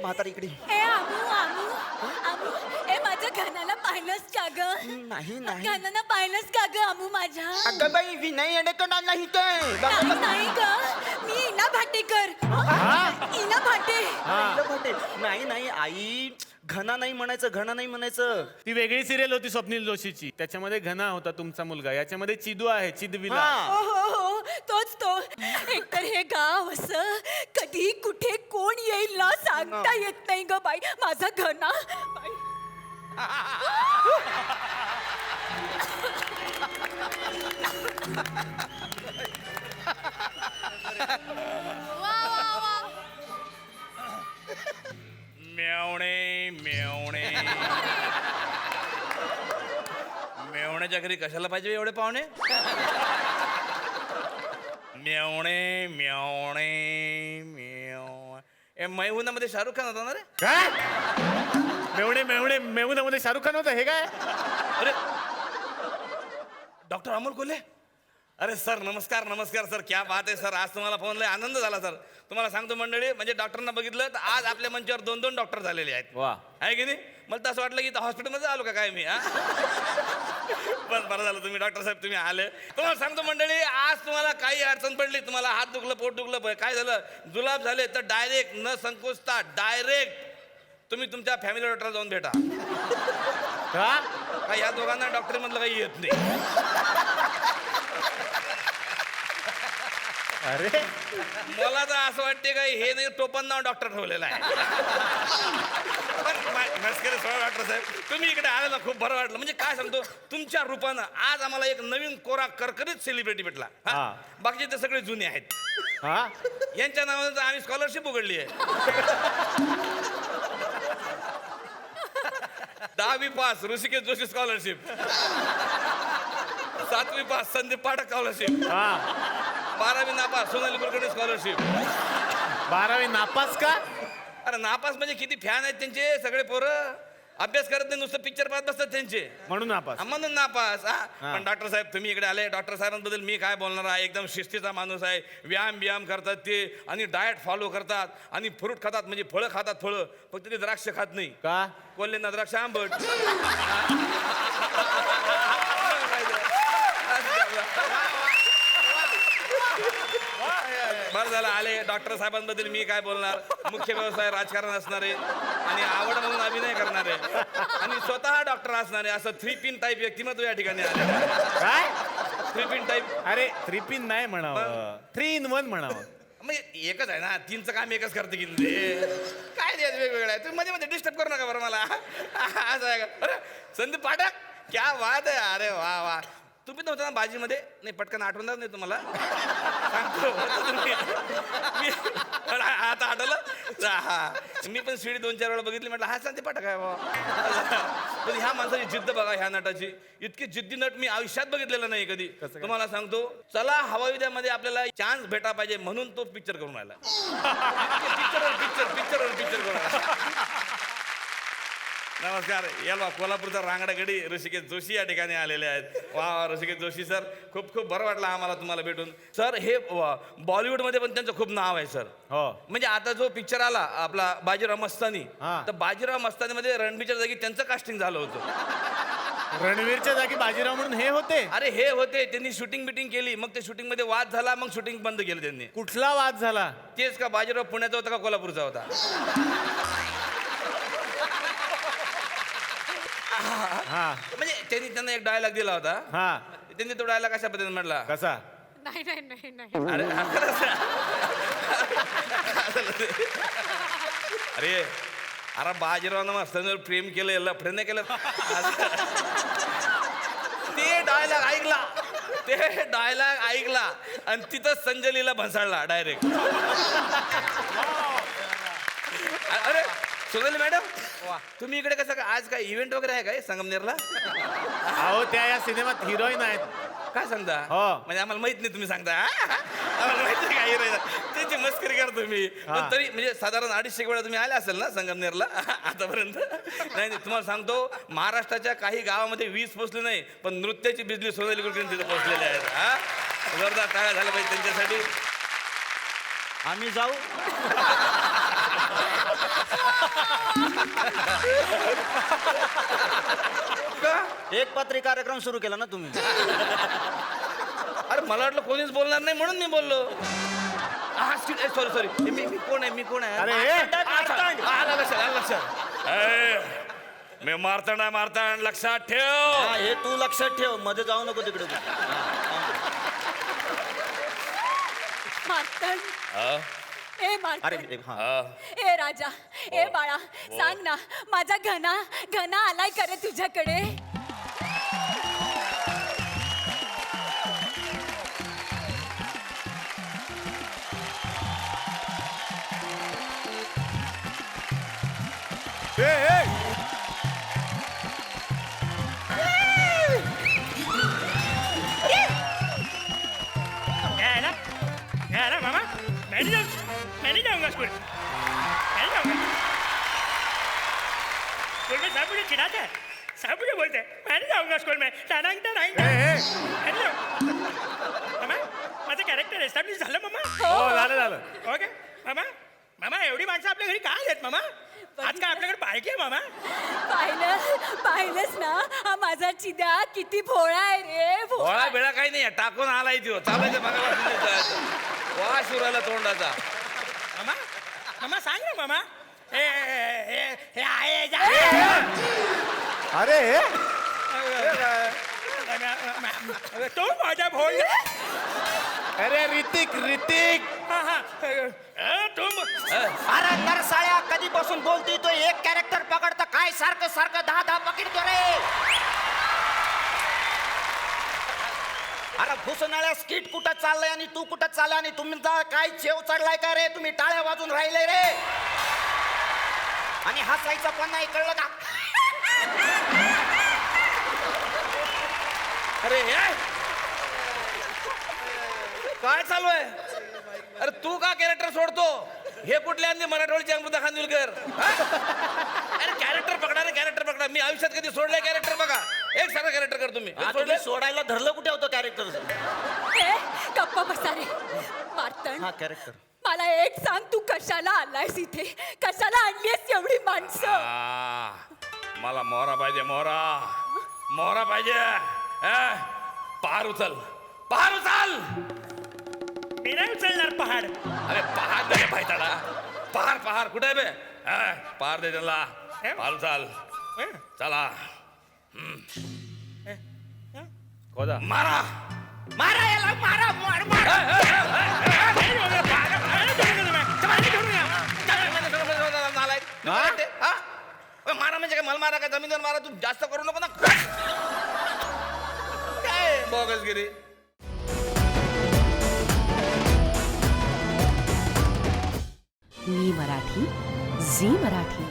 म्हातारी इकडे. ए आमू आमू आमू ए माझ्या घनाला पाहिलंस का ग? नाही नाही घनाला पाहिलंस का ग आमू माझ्या? अगं बाई विनय येणेकरणार नाही ते. नाही नाही ग मी इना भाटेकर. इना भाटे. नाही नाही आई, घना नाही म्हणायचं, घना नाही म्हणायचं. ती वेगळी सिरियल होती स्वप्नील जोशीची, त्याच्यामध्ये घना होता तुमचा मुलगा, याच्यामध्ये चिदू आहे, चिदविला. हो हो हो तोच तो. एकतर हे गाव असं कधी कुठे कोण येईल ना सांगता येत नाही ग बाई. माझा घना बाई. मेवणे मेवणे मेवण्याच्या घरी कशाला पाहिजे एवढे पाहुणे? मेवणे मेवणे मेव ए मैहुना मध्ये शाहरुख खान होता ना रे? काय मेवणे मेवणे मेहुनामध्ये शाहरुख खान होता? हे काय? अरे डॉक्टर अमोल कोल्हे. अरे सर नमस्कार नमस्कार सर, क्या बात आहे सर, आज तुम्हाला फोन लय आनंद झाला सर. तुम्हाला सांगतो मंडळी, म्हणजे डॉक्टरांना बघितलं तर आज आपल्या मंचावर 2-2 डॉक्टर झालेले आहेत. वा. आहे की नाही? मला तर असं वाटलं की हॉस्पिटलमध्ये आलो का काय मी. बरं झालं तुम्ही डॉक्टर साहेब तुम्ही आले. तुम्हाला सांगतो मंडळी, आज तुम्हाला काही अडचण पडली, तुम्हाला हात दुखलं पोट दुखलं काय झालं जुलाब झाले तर डायरेक्ट न संकोचता डायरेक्ट तुम्ही तुमच्या फॅमिली डॉक्टर जाऊन भेटा. का या दोघांना डॉक्टर मधलं काही येत नाही. अरे मला तर असं वाटते काय हे नाही टोपण नाव डॉक्टर ठेवलेलं आहे. मस्करी सोडा डॉक्टर साहेब, तुम्ही इकडे आले ना खूप बरं वाटलं. म्हणजे काय सांगतो, तुमच्या रूपानं आज आम्हाला एक नवीन कोरा करकरीत सेलिब्रिटी भेटला. बाकीचे ते सगळे जुने आहेत. यांच्या नावानं तर आम्ही स्कॉलरशिप उघडली आहे. 10वी पास ऋषिकेश जोशी स्कॉलरशिप, 7वी पास संदीप पाठक स्कॉलरशिप, 12वी नापास सोनाली कुलकर्णी स्कॉलरशिप. 12वी नापास का? अरे नापास म्हणजे किती फॅन आहेत त्यांचे सगळे पोरं, अभ्यास करत नाही नुसतं पिक्चर पाहत बसतात त्यांचे, म्हणून नापास. म्हणून नापास. पण डॉक्टर साहेब तुम्ही इकडे आले, डॉक्टर साहेबांबद्दल मी काय बोलणार आहे, एकदम शिस्तीचा माणूस आहे. व्यायाम करतात ते आणि डाएट फॉलो करतात आणि फ्रूट खातात, म्हणजे फळं खातात, फळं फक्त ते द्राक्ष खात नाही. का? कोल्हेंना द्राक्ष आंबट. बरं झालं आले. डॉक्टर साहेबांबद्दल मी काय बोलणार, मुख्य व्यवसाय राजकारण असणारे आणि आवड म्हणून अभिनय करणारे आणि स्वतः डॉक्टर असणारे असं 3 पिन टाईप व्यक्तिमत्व या ठिकाणी आले. काय 3 पिन टाईप? अरे 3 पिन नाही म्हणावं, 3 in 1 म्हणावं. म्हणजे एकच आहे ना, 3चं काम एकच करते की काय वेगवेगळं आहे. तुम्ही मध्ये मध्ये डिस्टर्ब करू नका बरं मला. असं आहे का? अरे संदीप पाठक, क्या बात आहे. अरे वा वा. तुम्ही नव्हता ना बाजीमध्ये? नाही पटकन आठवणार नाही तुम्हाला सांगतो. आता आठवलं. हा मी पण सीडी 2-4 वेळा बघितली, म्हटलं हा सांगते पाठक आहे बाबा. पण ह्या माणसाची जिद्द बघा, ह्या नटाची. इतकी जिद्दी नट मी आयुष्यात बघितलेलं नाही कधी. तुम्हाला सांगतो, चला हवा विद्यामध्ये आपल्याला चान्स भेटा पाहिजे म्हणून तो पिक्चर करून आला. पिक्चर करून आला. नमस्कार. याला कोल्हापूरचा रांगडा गडी ऋषिकेश जोशी या ठिकाणी आलेले आहेत. वा ऋषिकेश जोशी सर, खूप खूप बरं वाटलं आम्हाला तुम्हाला भेटून. सर हे बॉलिवूडमध्ये पण त्यांचं खूप नाव आहे सर. हो. म्हणजे आता जो पिक्चर आला आपला बाजीराव मस्तानी, तर बाजीराव मस्तानीमध्ये रणबीरच्या जागी त्यांचं कास्टिंग झालं होतं. रणवीरच्या जागी बाजीराव म्हणून हे होते? अरे हे होते, त्यांनी शूटिंग बिटिंग केली, मग ते शूटिंग मध्ये वाद झाला, मग शूटिंग बंद केलं त्यांनी. कुठला वाद झाला? तेच का बाजीराव पुण्याचा होता का कोल्हापूरचा होता? म्हणजे त्यांना एक डायलॉग दिला होता. त्यांनी तो डायलॉग कशा पद्धतीने म्हटला? कसा? नाही नाही नाही नाही. अरे अरे बाजीरावनं मस्तानीवर प्रेम केलं, लफडे नाही केलं. ते डायलॉग ऐकला आणि तिथंच संजलीला भंसाळला डायरेक्ट. अरे सोनाली मॅडम, तुम्ही इकडे कसं आज काय इव्हेंट वगैरे आहे काय संगमनेरला? अहो त्या या सिनेमात हिरोईन आहेत. काय सांगता? हो. म्हणजे आम्हाला माहित नाही तुम्ही सांगता. आम्हाला माहित नाही काय हिरोईन, त्याची मस्करी करा तुम्ही. पण तरी म्हणजे साधारण 250 वेळा तुम्ही आले असेल ना संगमनेरला आतापर्यंत? नाही तुम्हाला सांगतो, महाराष्ट्राच्या काही गावामध्ये वीज पोचली नाही, पण नृत्याची बिजली सोनाली कुलकर्णी तिथे पोचलेली आहेत. जोरदार टाळ्या झाल्या पाहिजे त्यांच्यासाठी. आम्ही जाऊ. का? एक पात्री कार्यक्रम सुरू केला ना तुम्ही. अरे मला वाटलं कोणीच बोलणार नाही म्हणून मी बोललो. हा सॉरी सॉरी मी कोण आहे अरे, मार्तंड. आला लक्षात ए, मी मारतांड लक्षात ठेव. हा, हे तू लक्षात ठेव, मध्ये जाऊ नको तिकडे तू. मार्तंड हा, ए अरे मार्तंड हा. हा. ए राजा ए बाळा सांग ना माझा घना आलाय का रे तुझ्याकडे. ना मामा मैं नहीं जाऊंगा स्कूल. मैं नहीं जाऊंगा. स्कूल में सब मुझे चिढ़ाते हैं, सब मुझे बोलते हैं मैं नहीं जाऊंगा स्कूल में. टांग मैं नहीं जाऊंगा. मामा माझं कॅरेक्टर एस्टॅब्लिश झालं मामा. हो झालं. ओके मामा. मामा एवढी माणसं आपल्या घरी काय आहेत मामा. आज काय आपल्याकडे बायकी आहे मामा. पाहिलंच ना हा माझा चिद्या किती भोळा आहे रे भोळा बिळा काही नाही टाकून आलाय तो चालायचं बघा. वास उरायला तोंडाचा. मामा मामा सांग ना मामा. हे आहे अरे तो माझा भोळ. अरे ऋतिक तुम अरे नरसाळ्या कधीपासून बोलतोय तो एक कॅरेक्टर पकडतं काय सारखं सारखं 10 पकडतो रे. अरे भुसनाळ्या स्किट कुठं चाललंय आणि तू कुठं चाललाय आणि तुमचा काय चेव चढलाय का रे. तुम्ही टाळ्या वाजून राहिले रे आणि हसायचं पण नाही कळलं का. अरे हे काय चालू आहे. अरे तू का कॅरेक्टर सोडतो. हे कुठले आणले मराठवाडीचे अमृता खानविलकर. अरे कॅरेक्टर पकडा. मी आयुष्यात कधी सोडले कॅरेक्टर बघा. एक सारखं कॅरेक्टर करतो मी. तुम्ही सोडायला धरलं कुठे होतं कॅरेक्टर. ए गप्पा बसा रे मार्तंड. हा कॅरेक्टर. मला एक सांग तू कशाला आलायस इथे. कशाला आणलीस एवढी माणसं. मला मोहरा पाहिजे. मोहरा पाहिजे. पहार उचल. मी नाही उचलणार पहाड. अरे पहार दे पाहिजे. पहार कुठे आहे बे. पहार दे त्यांना. पहार उचल. चला खोदा. मारा याला. मार. मारा म्हणजे काय मला मारा काय जमीनदार मारा. तू जास्त करू नको ना. काय बोगसगिरी. मी मराठी, झी मराठी.